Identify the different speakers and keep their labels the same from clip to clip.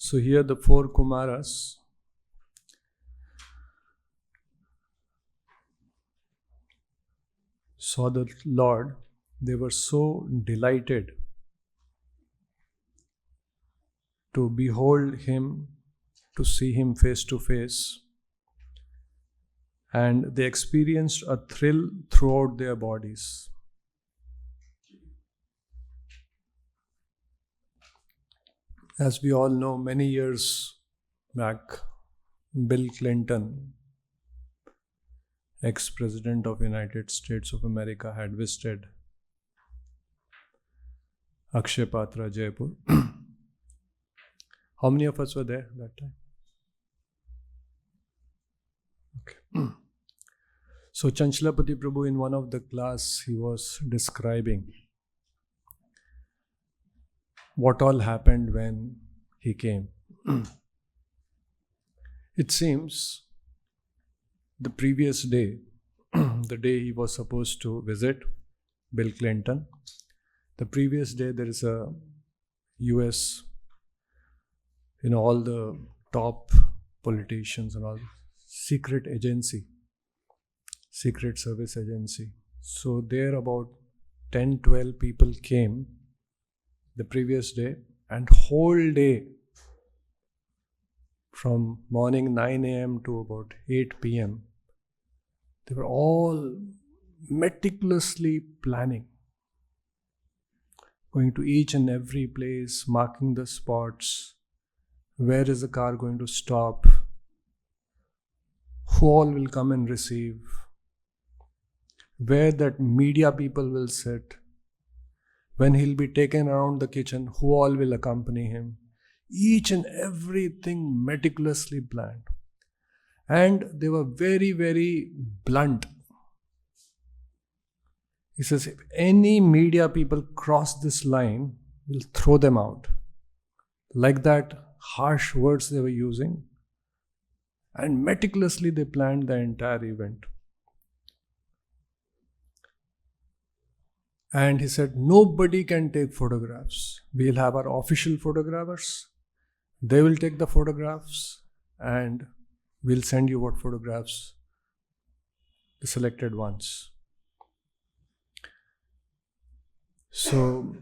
Speaker 1: So here the four Kumaras saw the Lord. They were so delighted to behold him, to see him face to face, and they experienced a thrill throughout their bodies. As we all know, many years back, Bill Clinton, ex-president of United States of America, had visited Akshay Patra, Jaipur. How many of us were there that time? Okay. So Chanchalapati Prabhu, in one of the class, he was describing what all happened when he came. It seems the previous day, the day he was supposed to visit Bill Clinton, the previous day there is a US, all the top politicians and all, secret agency, secret service agency. So there about 10-12 people came the previous day, and whole day from morning 9 a.m. to about 8 p.m. they were all meticulously planning, going to each and every place, marking the spots, where is the car going to stop, who all will come and receive, where that media people will sit, when he'll be taken around the kitchen, who all will accompany him. Each and everything meticulously planned. And they were very, very blunt. He says, if any media people cross this line, we'll throw them out. Like that, harsh words they were using. And meticulously they planned the entire event. And he said, nobody can take photographs. We'll have our official photographers. They will take the photographs and we'll send you what photographs, the selected ones. So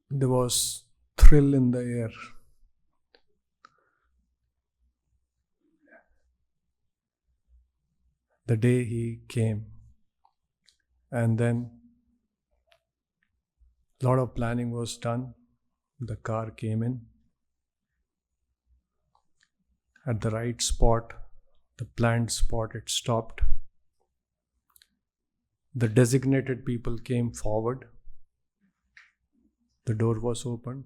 Speaker 1: there was thrill in the air. The day he came. And then a lot of planning was done. The car came in at the right spot, the planned spot, it stopped. The designated people came forward. The door was opened.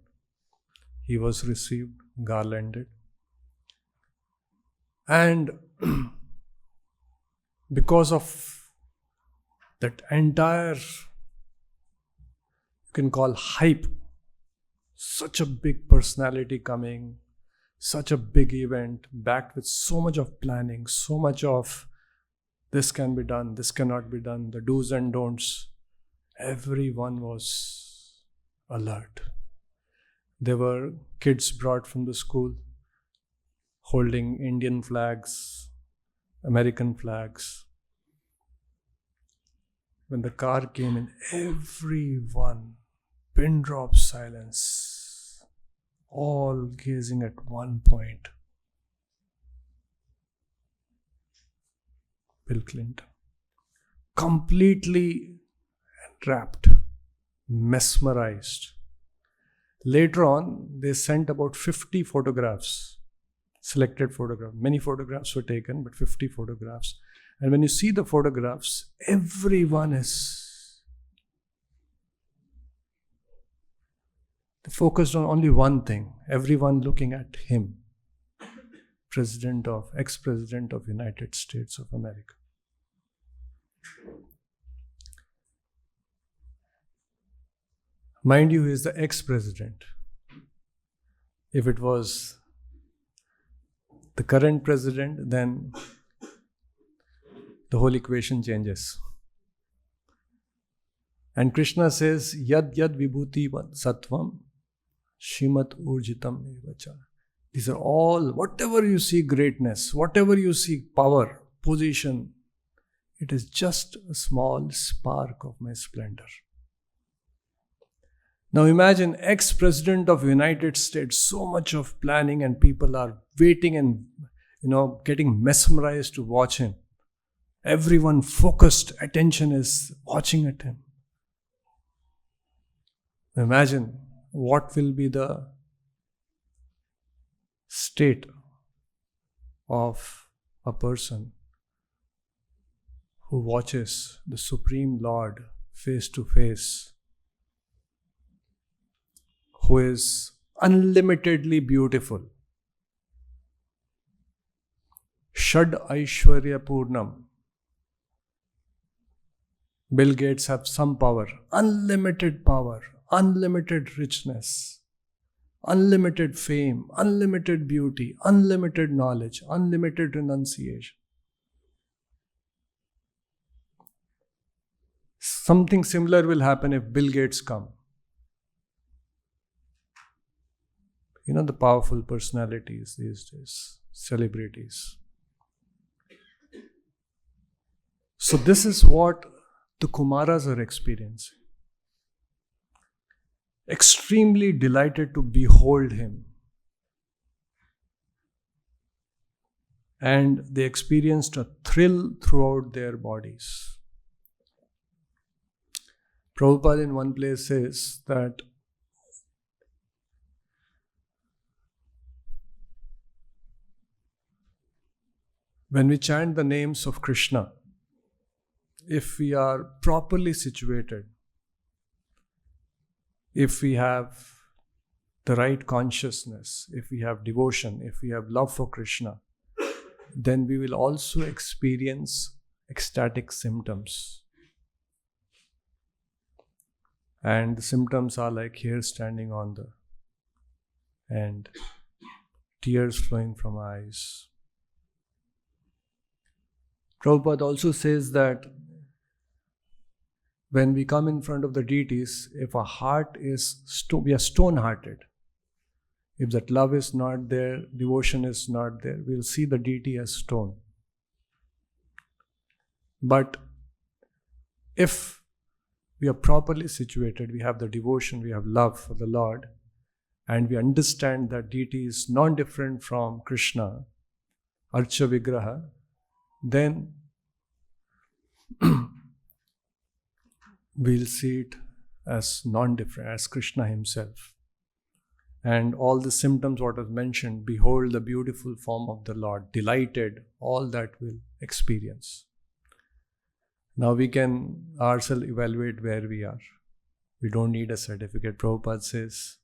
Speaker 1: He was received, garlanded. And because of that entire, you can call hype, such a big personality coming, such a big event, backed with so much of planning, so much of this can be done, this cannot be done, the do's and don'ts. Everyone was alert. There were kids brought from the school holding Indian flags, American flags. When the car came in, everyone, pin drop silence, all gazing at one point. Bill Clinton. Completely entrapped, mesmerized. Later on, they sent about 50 photographs, selected photographs. Many photographs were taken, but 50 photographs. And when you see the photographs, everyone is focused on only one thing. Everyone looking at him, ex-president of United States of America. Mind you, he is the ex-president. If it was the current president, then the whole equation changes. And Krishna says, yad yad vibhuti sattvam Shimat Urjitam Evacha. These are all, whatever you see greatness, whatever you see power, position, it is just a small spark of my splendor. Now imagine ex-president of United States, so much of planning and people are waiting and getting mesmerized to watch him. Everyone focused, attention is watching at him. Imagine what will be the state of a person who watches the Supreme Lord face to face, who is unlimitedly beautiful. Shad Aishwarya Purnam. Bill Gates have some power, unlimited richness, unlimited fame, unlimited beauty, unlimited knowledge, unlimited renunciation. Something similar will happen if Bill Gates come. The powerful personalities these days, celebrities. So this is what the Kumaras are experiencing. Extremely delighted to behold him. And they experienced a thrill throughout their bodies. Prabhupada in one place says that when we chant the names of Krishna, if we are properly situated, if we have the right consciousness, if we have devotion, if we have love for Krishna, then we will also experience ecstatic symptoms. And the symptoms are like hair standing on and tears flowing from eyes. Prabhupada also says that when we come in front of the deities, if our heart is we are stone-hearted. If that love is not there, devotion is not there, we'll see the deity as stone. But if we are properly situated, we have the devotion, we have love for the Lord, and we understand that deity is non-different from Krishna, Archa Vigraha, then we'll see it as non-different, as Krishna himself. And all the symptoms what was mentioned, behold the beautiful form of the Lord, delighted, all that we'll experience. Now we can ourselves evaluate where we are. We don't need a certificate. Prabhupada says,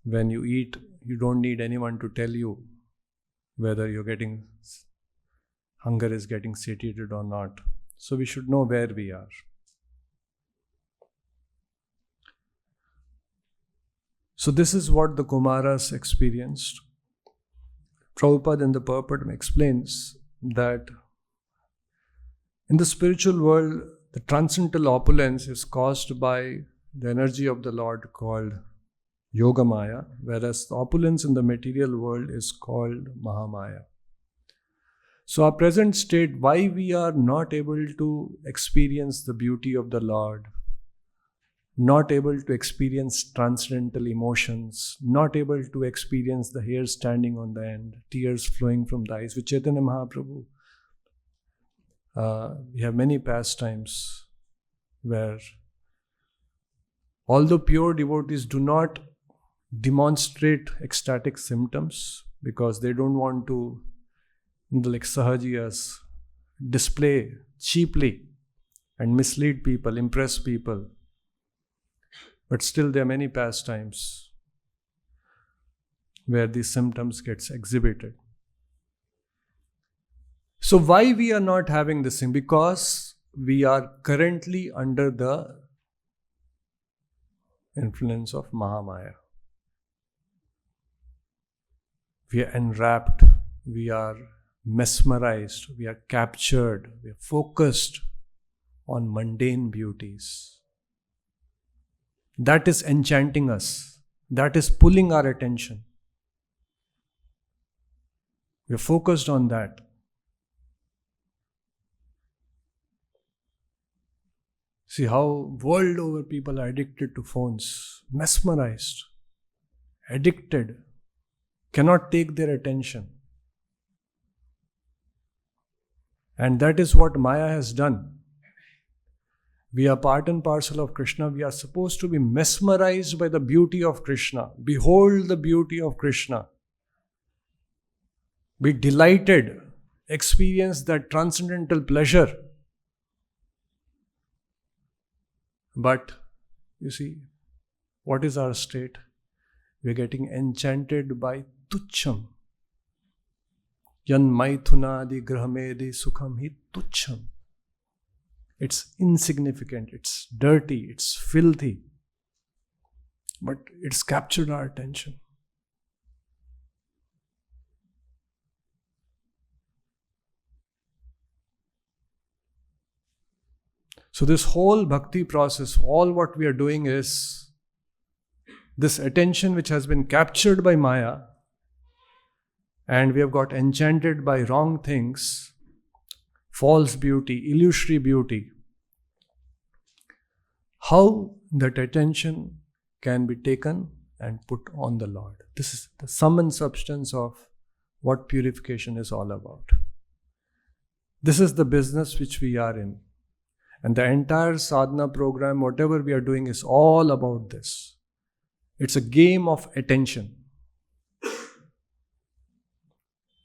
Speaker 1: when you eat, you don't need anyone to tell you whether hunger is getting satiated or not. So we should know where we are. So this is what the Kumaras experienced. Prabhupada in the Purport explains that in the spiritual world, the transcendental opulence is caused by the energy of the Lord called yoga-māyā, whereas the opulence in the material world is called mahā-māyā. So our present state, why we are not able to experience the beauty of the Lord, not able to experience transcendental emotions, not able to experience the hair standing on the end, tears flowing from the eyes. With Chaitanya Mahaprabhu, we have many pastimes where, although pure devotees do not demonstrate ecstatic symptoms because they don't want to, like Sahajiyas, display cheaply and mislead people, impress people. But still there are many pastimes where these symptoms gets exhibited. So why we are not having this thing? Because we are currently under the influence of mahā-māyā. We are enwrapped, we are mesmerized, we are captured, we are focused on mundane beauties. That is enchanting us. That is pulling our attention. We are focused on that. See how world over people are addicted to phones, mesmerized, addicted, cannot take their attention. And that is what Maya has done. We are part and parcel of Krishna. We are supposed to be mesmerized by the beauty of Krishna. Behold the beauty of Krishna. Be delighted. Experience that transcendental pleasure. But, you see, what is our state? We are getting enchanted by tucham. Yan maithunadi grahamedi sukham hi tucham. It's insignificant, it's dirty, it's filthy. But it's captured our attention. So this whole bhakti process, all what we are doing is this attention which has been captured by Maya, and we have got enchanted by wrong things, false beauty, illusory beauty. How that attention can be taken and put on the Lord. This is the sum and substance of what purification is all about. This is the business which we are in. And the entire sadhana program, whatever we are doing, is all about this. It's a game of attention.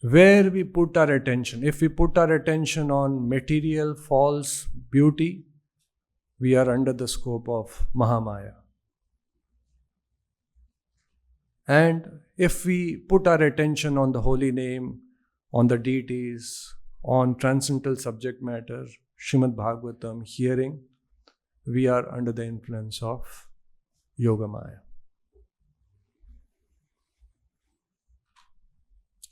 Speaker 1: Where we put our attention. If we put our attention on material, false beauty, we are under the scope of mahā-māyā. And if we put our attention on the holy name, on the deities, on transcendental subject matter, Srimad Bhagavatam, hearing, we are under the influence of yoga-māyā.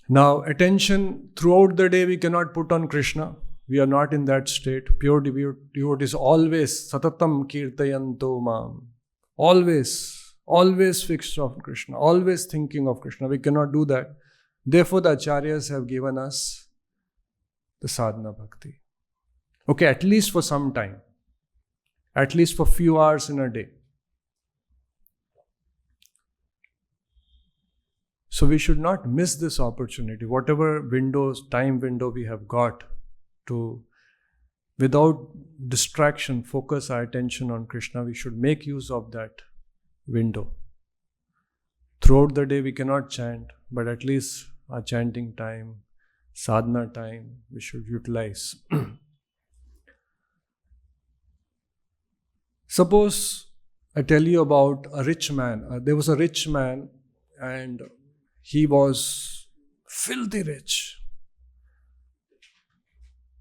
Speaker 1: Now, attention throughout the day we cannot put on Krishna. We are not in that state. Pure devotees always satatam kirtayanto mam. Always fixed on Krishna. Always thinking of Krishna. We cannot do that. Therefore, the acharyas have given us the sadhana bhakti. Okay, at least for some time. At least for few hours in a day. So we should not miss this opportunity. Whatever time window we have got to, without distraction, focus our attention on Krishna, we should make use of that window. Throughout the day we cannot chant, but at least our chanting time, sadhana time, we should utilize. Suppose I tell you about a rich man. There was a rich man and he was filthy rich.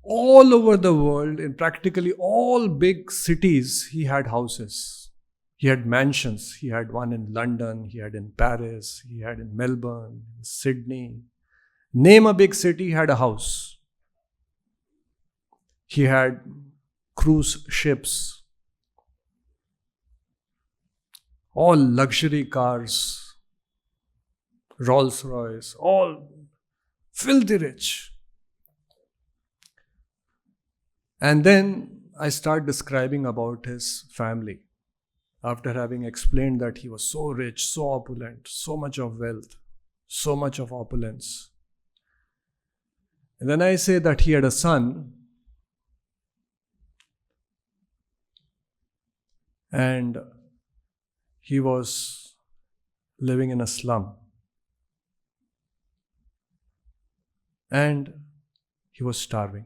Speaker 1: All over the world, in practically all big cities, he had houses. He had mansions. He had one in London, he had in Paris, he had in Melbourne, Sydney. Name a big city, he had a house. He had cruise ships, all luxury cars, Rolls Royce, all filthy rich. And then I start describing about his family. After having explained that he was so rich, so opulent, so much of wealth, so much of opulence. And then I say that he had a son, and he was living in a slum. And he was starving.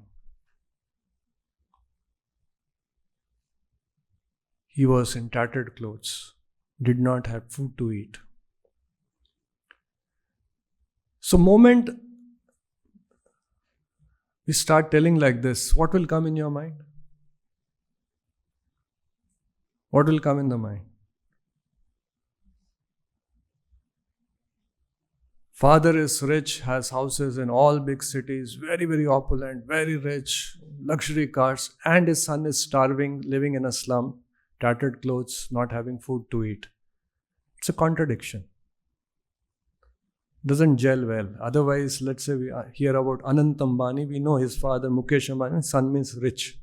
Speaker 1: He was in tattered clothes, did not have food to eat. So moment we start telling like this, what will come in your mind? What will come in the mind? Father is rich, has houses in all big cities, very, very opulent, very rich, luxury cars, and his son is starving, living in a slum. tattered clothes, not having food to eat. It's a contradiction. Doesn't gel well. Otherwise, let's say we hear about Anant Ambani, we know his father Mukesh Ambani's son means rich.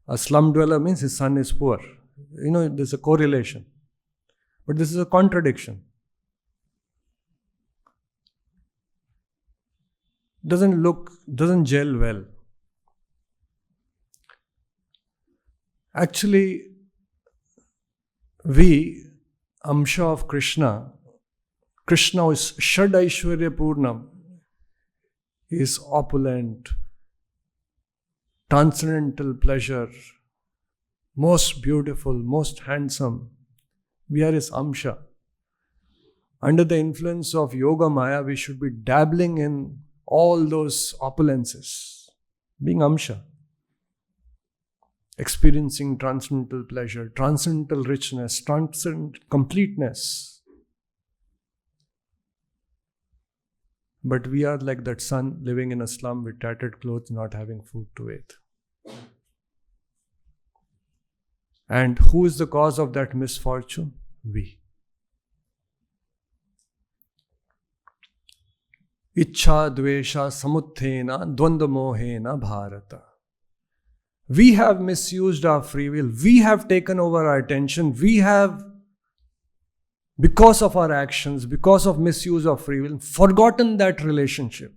Speaker 1: A slum dweller means his son is poor. There's a correlation. But this is a contradiction. Doesn't gel well. Actually, we, Amsha of Krishna is Shad Aishwarya Purnam. He is opulent, transcendental pleasure, most beautiful, most handsome. We are his Amsha. Under the influence of yoga-māyā, we should be dabbling in all those opulences, being Amsha, experiencing transcendental pleasure, transcendental richness, transcendental completeness. But we are like that son living in a slum with tattered clothes, not having food to eat. And who is the cause of that misfortune? We. Ichcha dvesha samuthena dvandvamohena bharata. We have misused our free will. We have taken over our attention. We have, because of our actions, because of misuse of free will, forgotten that relationship.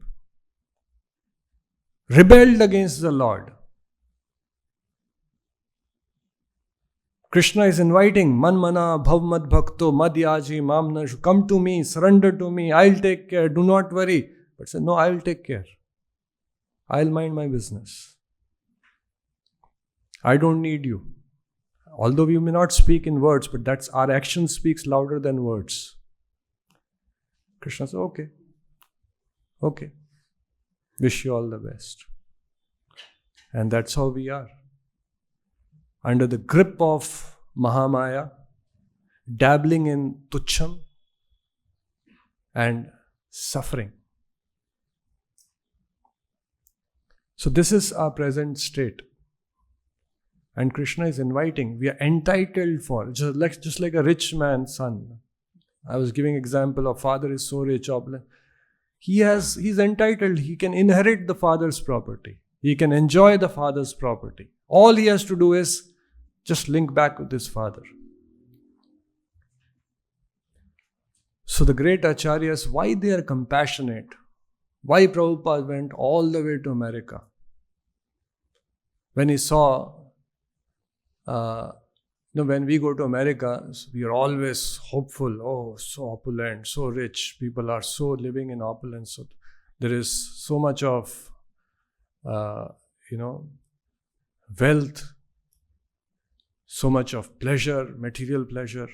Speaker 1: Rebelled against the Lord. Krishna is inviting, Manmana bhavmad bhakto madhyaji mamnashu. Come to me, surrender to me, I'll take care, do not worry. But say, no, I'll take care. I'll mind my business. I don't need you. Although we may not speak in words, but that's our action speaks louder than words. Krishna says, okay. Wish you all the best. And that's how we are. Under the grip of mahā-māyā, dabbling in tucham and suffering. So this is our present state. And Krishna is inviting, we are entitled for, just like a rich man's son. I was giving example of father is so rich, opulent. He's entitled, he can inherit the father's property. He can enjoy the father's property. All he has to do is just link back with his father. So the great acharyas, why they are compassionate? Why Prabhupada went all the way to America? When he saw, when we go to America, we are always hopeful. Oh, so opulent, so rich. People are so living in opulence. So there is so much of, wealth, so much of pleasure, material pleasure,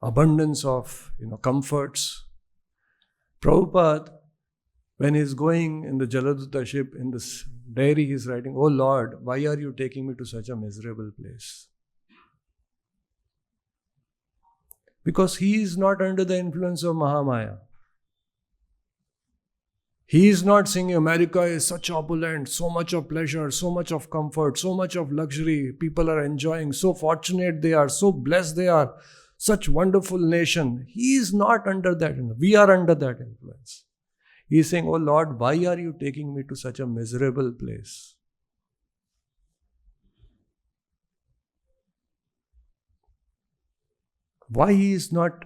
Speaker 1: abundance of, comforts. Prabhupada, when he's going in the Jaladutta ship, in this diary he's writing, oh Lord, why are you taking me to such a miserable place? Because he is not under the influence of mahā-māyā. He is not saying America is such opulent, so much of pleasure, so much of comfort, so much of luxury. People are enjoying, so fortunate they are, so blessed they are, such wonderful nation. He is not under that influence. We are under that influence. He is saying, oh Lord, why are you taking me to such a miserable place? Why he is not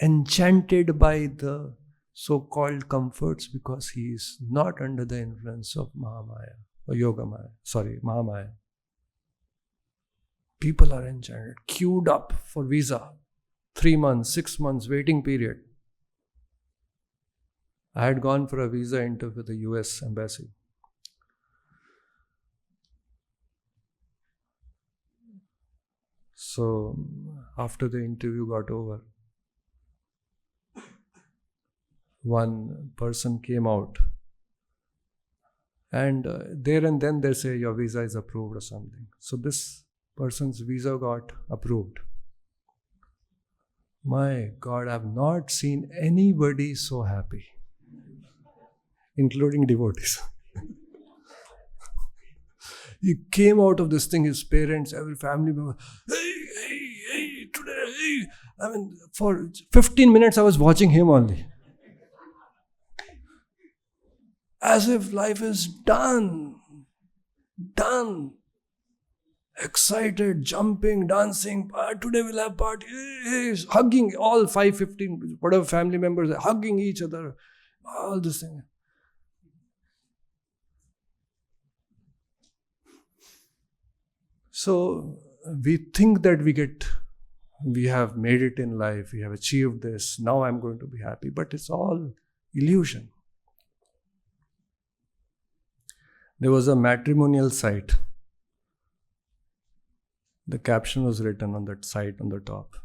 Speaker 1: enchanted by the so-called comforts? Because he is not under the influence of mahā-māyā or yoga-māyā. Mahā-māyā. People are enchanted, queued up for visa. 3 months, 6 months waiting period. I had gone for a visa interview with the US embassy. So after the interview got over, one person came out and there and then they say your visa is approved or something. So this person's visa got approved. My God, I have not seen anybody so happy, including devotees. He came out of this thing, his parents, every family member, hey, today, hey. I mean, for 15 minutes I was watching him only. As if life is done. Excited, jumping, dancing, today we'll have party, hugging, all 15, whatever family members, hugging each other, all this thing. So we think that we have made it in life, we have achieved this, now I'm going to be happy, but it's all illusion. There was a matrimonial site. The caption was written on that site on the top.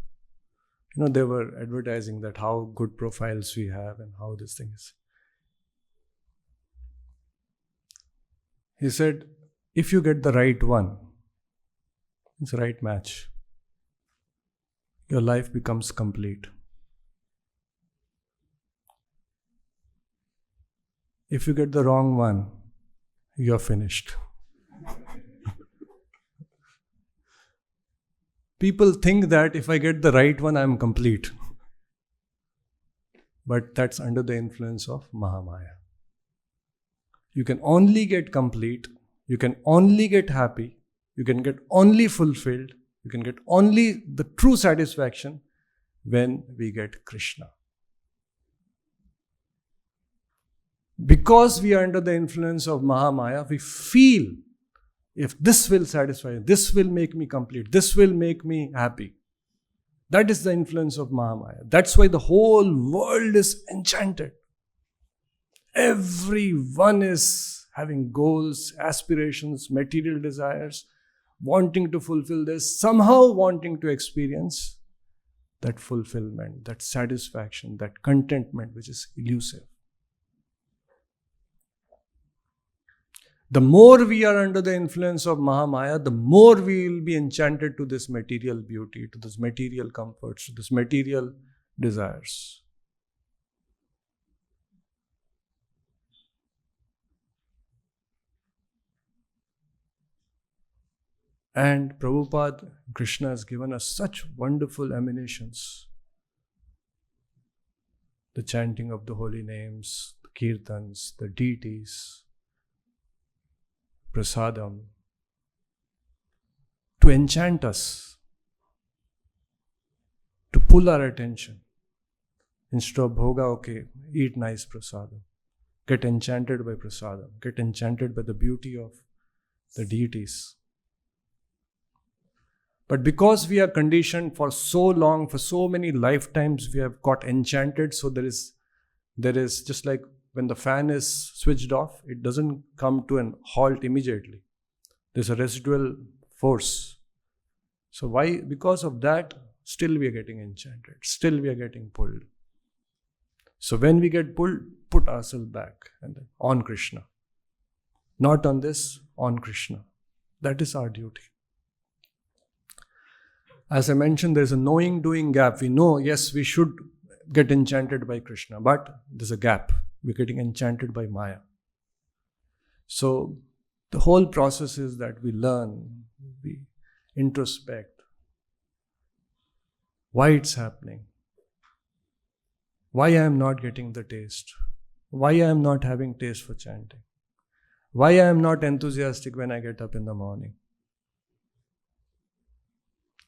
Speaker 1: They were advertising that how good profiles we have and how this thing is. He said, if you get the right one, it's the right match, your life becomes complete. If you get the wrong one, you're finished. People think that if I get the right one, I'm complete. But that's under the influence of mahā-māyā. You can only get complete, you can only get happy, you can get only fulfilled, you can get only the true satisfaction when we get Krishna. Because we are under the influence of mahā-māyā, we feel if this will satisfy, this will make me complete, this will make me happy. That is the influence of mahā-māyā. That's why the whole world is enchanted. Everyone is having goals, aspirations, material desires, wanting to fulfill this, somehow wanting to experience that fulfillment, that satisfaction, that contentment which is elusive. The more we are under the influence of mahā-māyā, the more we will be enchanted to this material beauty, to this material comforts, to this material desires. And Prabhupada, Krishna has given us such wonderful emanations. The chanting of the holy names, the kirtans, the deities, prasadam, to enchant us, to pull our attention. Instead of bhoga, okay, eat nice prasadam. Get enchanted by prasadam. Get enchanted by the beauty of the deities. But because we are conditioned for so long, for so many lifetimes, we have got enchanted. So there is just like when the fan is switched off, it doesn't come to an halt immediately. There's a residual force. So why? Because of that, still we are getting enchanted. Still we are getting pulled. So when we get pulled, put ourselves back and then on Krishna. Not on this, on Krishna. That is our duty. As I mentioned, there's a knowing-doing gap. We know, yes, we should get enchanted by Krishna, but there's a gap. We're getting enchanted by Maya. So the whole process is that we learn, we introspect why it's happening, why I am not getting the taste, why I am not having taste for chanting, why I am not enthusiastic when I get up in the morning,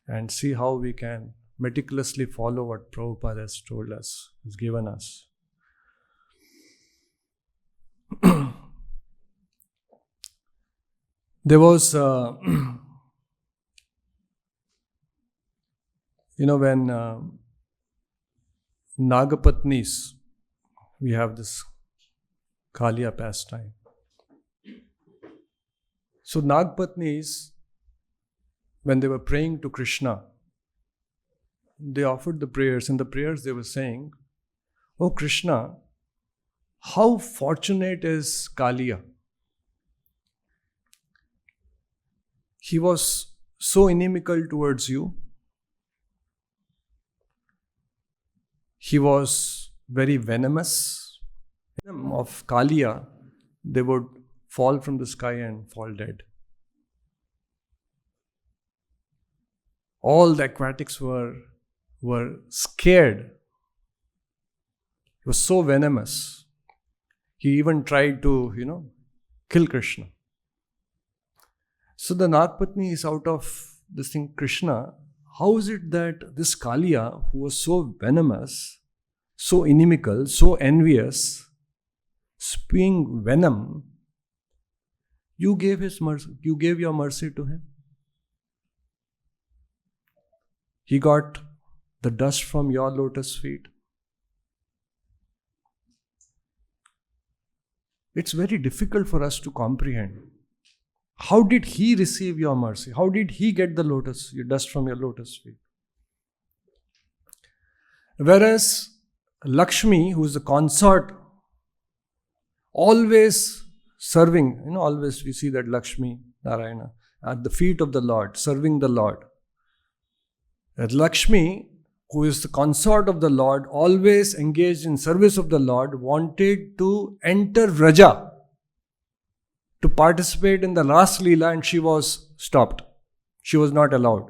Speaker 1: and see how we can meticulously follow what Prabhupada has told us, has given us. There was, when Nagapatnis, we have this Kaliya pastime. So Nagapatnis, when they were praying to Krishna, they offered the prayers. In the prayers they were saying, "Oh Krishna, how fortunate is Kaliya. He was so inimical towards you. He was very venomous. Of Kaliya, they would fall from the sky and fall dead. All the aquatics were scared. He was so venomous. He even tried to, kill Krishna. So the Nagpatni is out of this thing, Krishna. How is it that this Kaliya, who was so venomous, so inimical, so envious, spewing venom, you gave your mercy to him? He got the dust from your lotus feet. It's very difficult for us to comprehend. How did he receive your mercy? How did he get the dust from your lotus feet? Whereas Lakshmi, who is the consort, always serving, always we see that Lakshmi, Narayana, at the feet of the Lord, serving the Lord. That Lakshmi, who is the consort of the Lord, always engaged in service of the Lord, wanted to enter Vraja, to participate in the Ras Leela, and she was stopped. She was not allowed.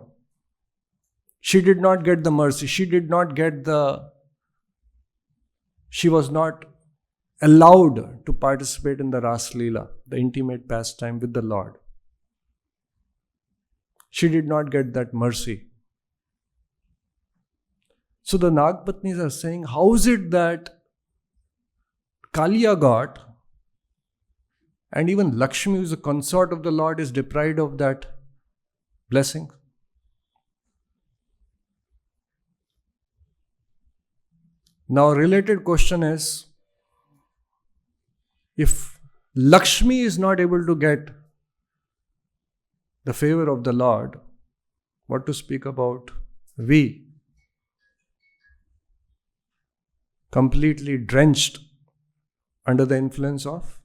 Speaker 1: She did not get the mercy. She was not allowed to participate in the Ras Leela, the intimate pastime with the Lord. She did not get that mercy. So the Nagpatnis are saying, how is it that Kaliya got, and even Lakshmi, who is a consort of the Lord, is deprived of that blessing? Now, a related question is, if Lakshmi is not able to get the favor of the Lord, what to speak about we? Completely drenched under the influence of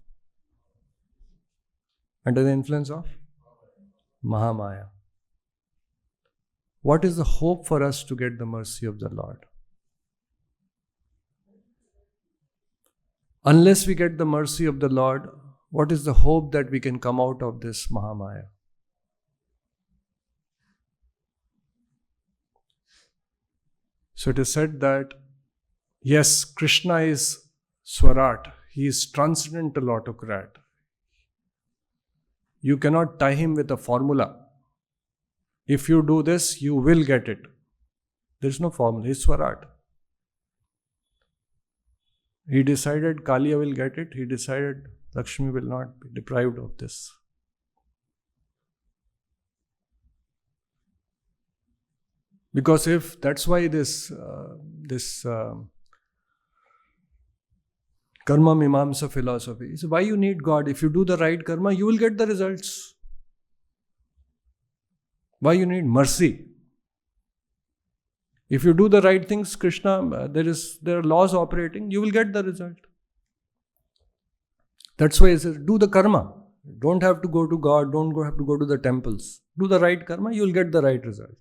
Speaker 1: mahā-māyā. What is the hope for us to get the mercy of the Lord? Unless we get the mercy of the Lord, what is the hope that we can come out of this mahā-māyā? So it is said that yes, Krishna is Swarat. He is transcendental autocrat. You cannot tie him with a formula. If you do this, you will get it. There is no formula. He is Swarat. He decided Kaliya will get it. He decided Lakshmi will not be deprived of this. Because if that's why this karma mimamsa philosophy is why you need God. If you do the right karma, you will get the results. Why you need mercy? If you do the right things, Krishna, there are laws operating, you will get the result. That's why it says, do the karma. Don't have to go to God, have to go to the temples. Do the right karma, you will get the right result.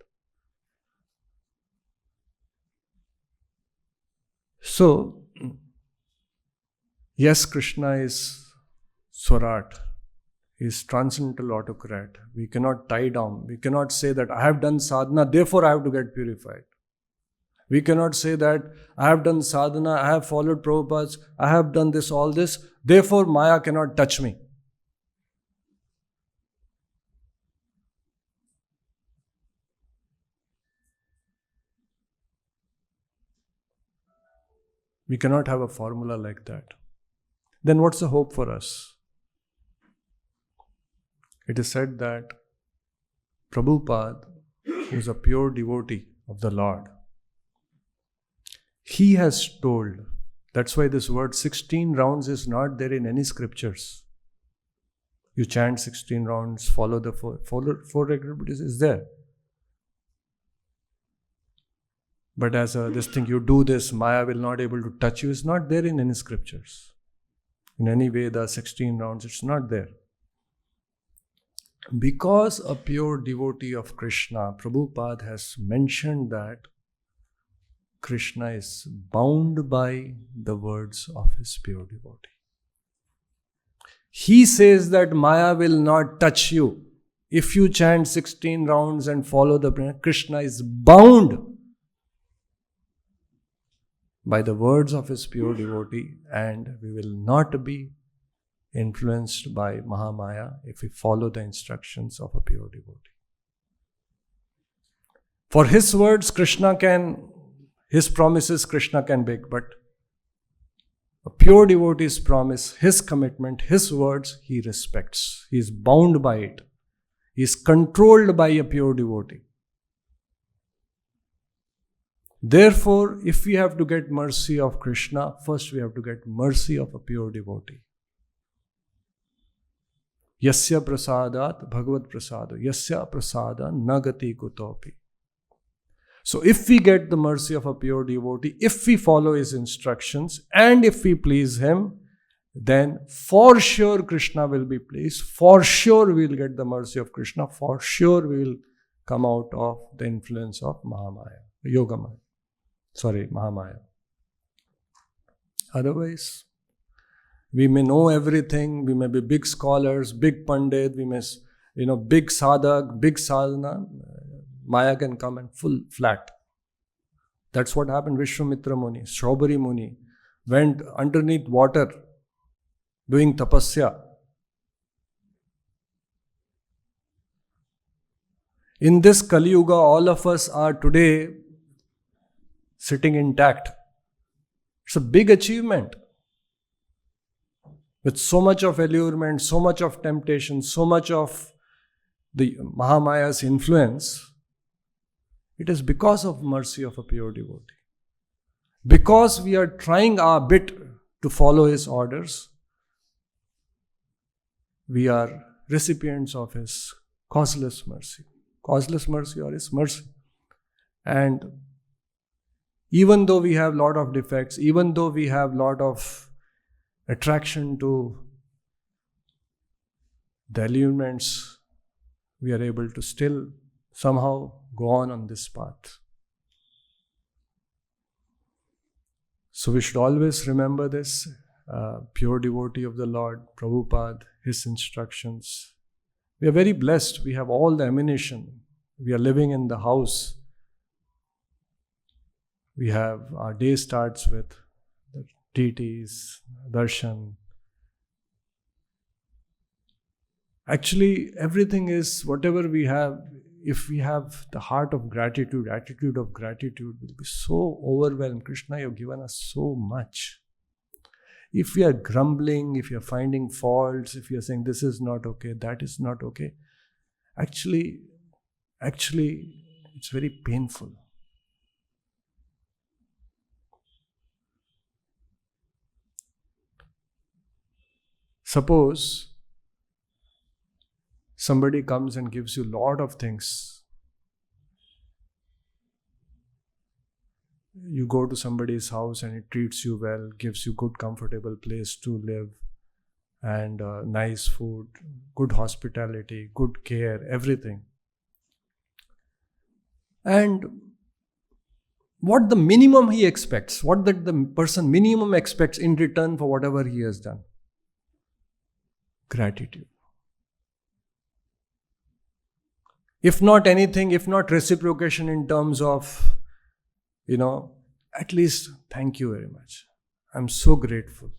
Speaker 1: So, yes, Krishna is Swarat. He is transcendental autocrat. We cannot tie down. We cannot say that I have done sadhana, therefore I have to get purified. We cannot say that I have done sadhana, I have followed Prabhupada's, I have done this, all this, therefore Maya cannot touch me. We cannot have a formula like that. Then what's the hope for us? It is said that Prabhupada, who is a pure devotee of the Lord, he has told, that's why this word 16 rounds is not there in any scriptures. You chant 16 rounds, follow the four regular Buddhists, is there. But as this thing, you do this, Maya will not able to touch you, is not there in any scriptures. In any way, the 16 rounds, it's not there. Because a pure devotee of Krishna, Prabhupada has mentioned that Krishna is bound by the words of his pure devotee. He says that Maya will not touch you. If you chant 16 rounds and follow the prayer, Krishna is bound by the words of his pure devotee, and we will not be influenced by mahā-māyā if we follow the instructions of a pure devotee. For his words, his promises Krishna can break, but a pure devotee's promise, his commitment, his words, he respects. He is bound by it. He is controlled by a pure devotee. Therefore, if we have to get mercy of Krishna, first we have to get mercy of a pure devotee. Yasya prasadat bhagavat prasado, yasya prasada nagati kutopi. So if we get the mercy of a pure devotee, if we follow his instructions, and if we please him, then for sure Krishna will be pleased. For sure we will get the mercy of Krishna. For sure we will come out of the influence of mahā-māyā, yoga-māyā. Mahā-māyā. Otherwise, we may know everything, we may be big scholars, big pandit, we may, big sadhak, big sadhana. Maya can come and full flat. That's what happened. Vishwamitra Muni, Strawberry Muni, went underneath water doing tapasya. In this Kali Yuga, all of us are today sitting intact. It's a big achievement. With so much of allurement, so much of temptation, so much of the mahā-māyā's influence, it is because of mercy of a pure devotee. Because we are trying our bit to follow his orders, we are recipients of his causeless mercy. Causeless mercy or his mercy. And even though we have a lot of defects, even though we have a lot of attraction to the allurements, we are able to still somehow go on this path. So we should always remember this. Pure devotee of the Lord, Prabhupada, his instructions. We are very blessed. We have all the ammunition. We are living in the house. Our day starts with the deities, darshan. Actually, everything is, whatever we have, if we have the heart of gratitude, attitude of gratitude, will be so overwhelmed. Krishna, you've given us so much. If we are grumbling, if you are finding faults, if you are saying this is not okay, that is not okay, actually, it's very painful. Suppose somebody comes and gives you a lot of things. You go to somebody's house and it treats you well, gives you good, comfortable place to live, and nice food, good hospitality, good care, everything. And what the minimum he expects, what the person minimum expects in return for whatever he has done? Gratitude. If not anything, if not reciprocation in terms of, at least thank you very much. I'm so grateful.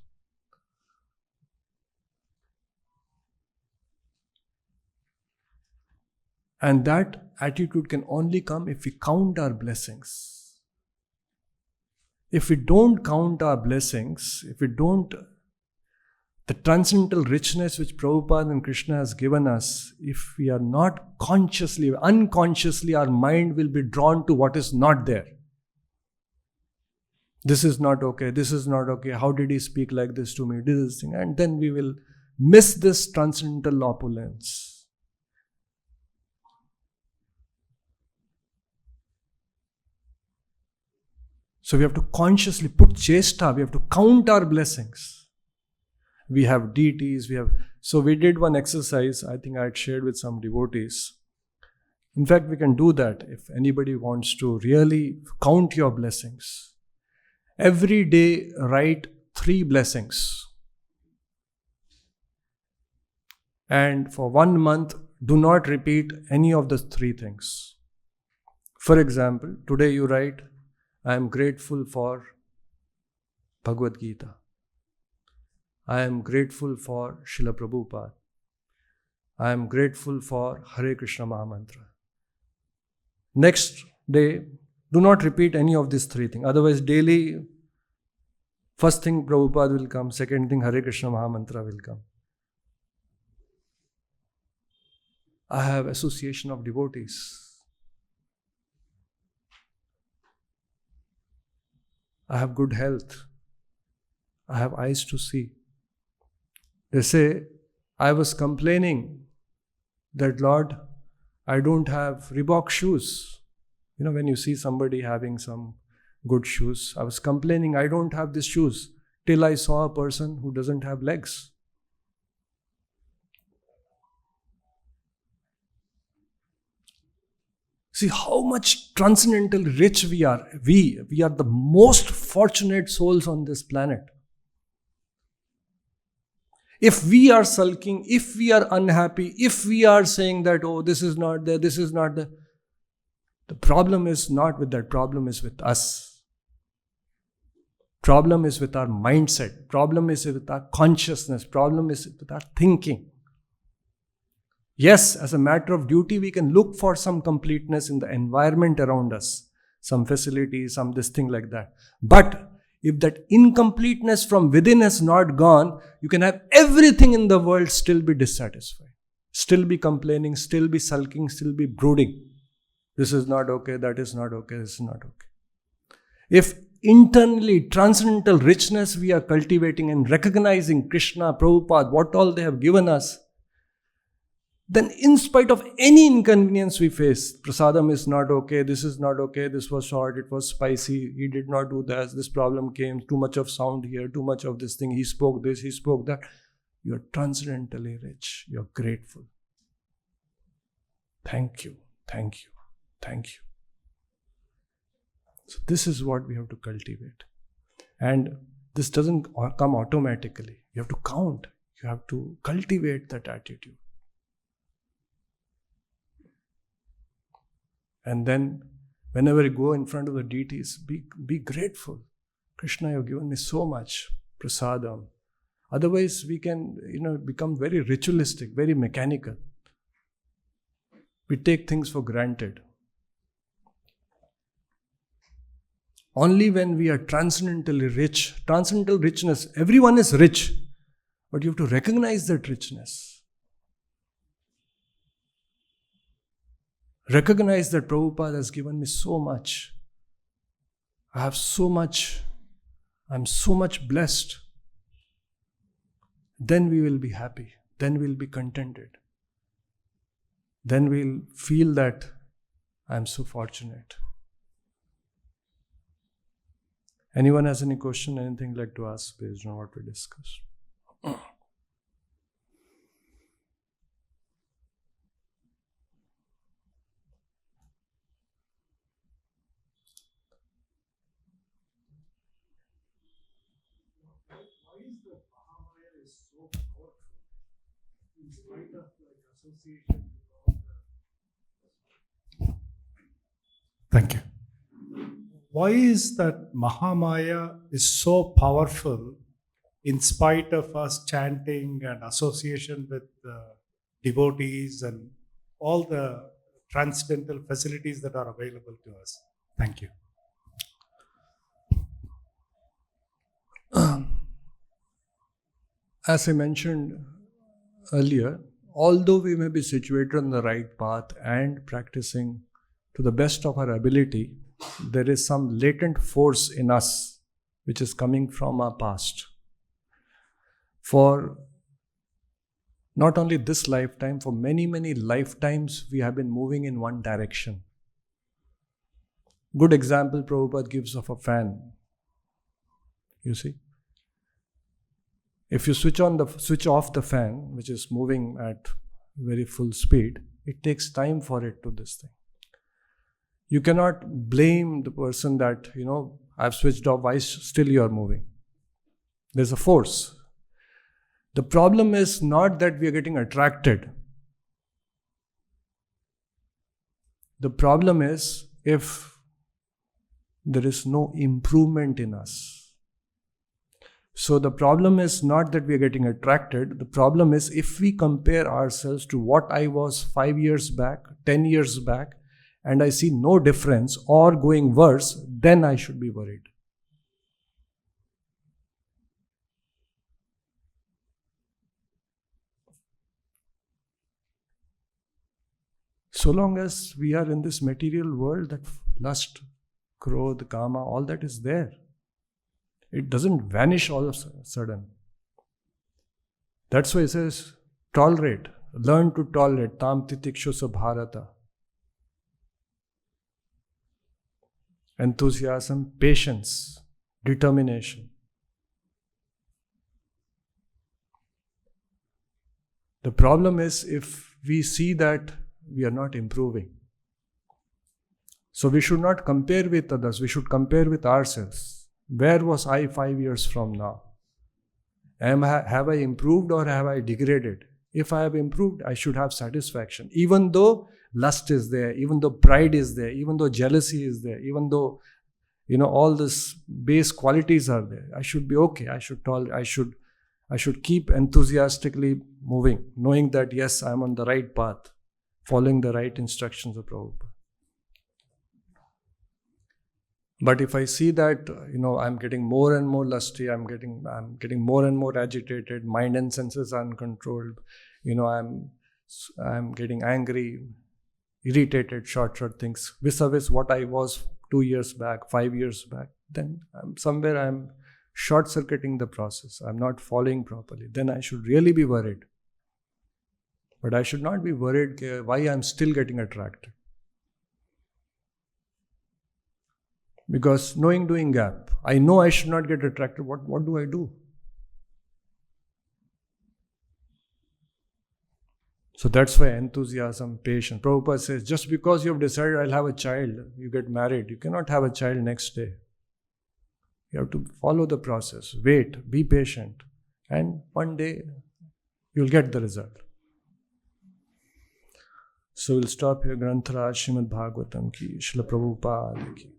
Speaker 1: And that attitude can only come if we count our blessings. If we don't count our blessings, the transcendental richness which Prabhupada and Krishna has given us, if we are not consciously, unconsciously, our mind will be drawn to what is not there. This is not okay, this is not okay, how did he speak like this to me, this thing, and then we will miss this transcendental opulence. So we have to consciously put chesta, we have to count our blessings. We have deities, so we did one exercise, I think I had shared with some devotees. In fact, we can do that if anybody wants to really count your blessings. Every day, write 3 blessings. And for 1 month, do not repeat any of the three things. For example, today you write, I am grateful for Bhagavad Gita. I am grateful for Srila Prabhupada. I am grateful for Hare Krishna Mahamantra. Next day, do not repeat any of these three things. Otherwise, daily, first thing Prabhupada will come, second thing Hare Krishna Mahamantra will come. I have association of devotees. I have good health. I have eyes to see. They say, I was complaining that, Lord, I don't have Reebok shoes. You know, when you see somebody having some good shoes, I was complaining, I don't have these shoes, till I saw a person who doesn't have legs. See how much transcendental rich we are. We are the most fortunate souls on this planet. If we are sulking, if we are unhappy, if we are saying that, oh, this is not there, this is not there, the problem is not with that, problem is with us. Problem is with our mindset, problem is with our consciousness, problem is with our thinking. Yes, as a matter of duty, we can look for some completeness in the environment around us, some facilities, some this thing like that. But if that incompleteness from within has not gone, you can have everything in the world still be dissatisfied, still be complaining, still be sulking, still be brooding. This is not okay, that is not okay, this is not okay. If internally transcendental richness we are cultivating and recognizing Krishna, Prabhupada, what all they have given us, then in spite of any inconvenience we face, prasadam is not okay, this is not okay, this was short, it was spicy, he did not do this problem came, too much of sound here, too much of this thing, he spoke this, he spoke that. You're transcendentally rich, you're grateful. Thank you, thank you, thank you. So this is what we have to cultivate. And this doesn't come automatically. You have to count, you have to cultivate that attitude. And then, whenever you go in front of the deities, be grateful. Krishna, you have given me so much prasadam. Otherwise, we can, become very ritualistic, very mechanical. We take things for granted. Only when we are transcendentally rich, transcendental richness, everyone is rich, but you have to recognize that richness. Recognize that Prabhupada has given me so much. I have so much. I'm so much blessed. Then we will be happy. Then we'll be contented. Then we'll feel that I'm so fortunate. Anyone has any question, anything like to ask based on what we discussed?
Speaker 2: Thank you. Why is that mahā-māyā is so powerful in spite of us chanting and association with devotees and all the transcendental facilities that are available to us? Thank you.
Speaker 1: As I mentioned earlier, although we may be situated on the right path and practicing to the best of our ability, there is some latent force in us which is coming from our past. For not only this lifetime, for many, many lifetimes, we have been moving in one direction. Good example Prabhupada gives of a fan. You see? If you switch off the fan, which is moving at very full speed, it takes time for it to this thing. You cannot blame the person that, I've switched off, why still you are moving? There's a force. The problem is not that we are getting attracted. The problem is if there is no improvement in us. So the problem is not that we are getting attracted. The problem is if we compare ourselves to what I was 5 years back, 10 years back, and I see no difference or going worse, then I should be worried. So long as we are in this material world, that lust, krodh, kama, all that is there. It doesn't vanish all of a sudden. That's why it says, tolerate, learn to tolerate, tam titikshu bharata. Enthusiasm, patience, determination. The problem is if we see that we are not improving. So we should not compare with others, we should compare with ourselves. Where was I 5 years from now? Have I improved or have I degraded? If I have improved, I should have satisfaction. Even though lust is there, even though pride is there, even though jealousy is there, even though all these base qualities are there, I should be okay. I should keep enthusiastically moving, knowing that yes, I am on the right path, following the right instructions of Prabhupada. But if I see that I'm getting more and more lusty, I'm getting more and more agitated, mind and senses are uncontrolled, I'm getting angry, irritated, short things, vis-a-vis what I was 2 years back, 5 years back, then I'm short-circuiting the process. I'm not following properly. Then I should really be worried. But I should not be worried why I'm still getting attracted. Because knowing doing gap, I know I should not get attracted. What do I do? So that's why enthusiasm, patience. Prabhupada says, just because you have decided I'll have a child, you get married. You cannot have a child next day. You have to follow the process. Wait, be patient. And one day, you'll get the result. So we'll stop here. Granthara Srimad Bhagavatam ki, Srila Prabhupada ki.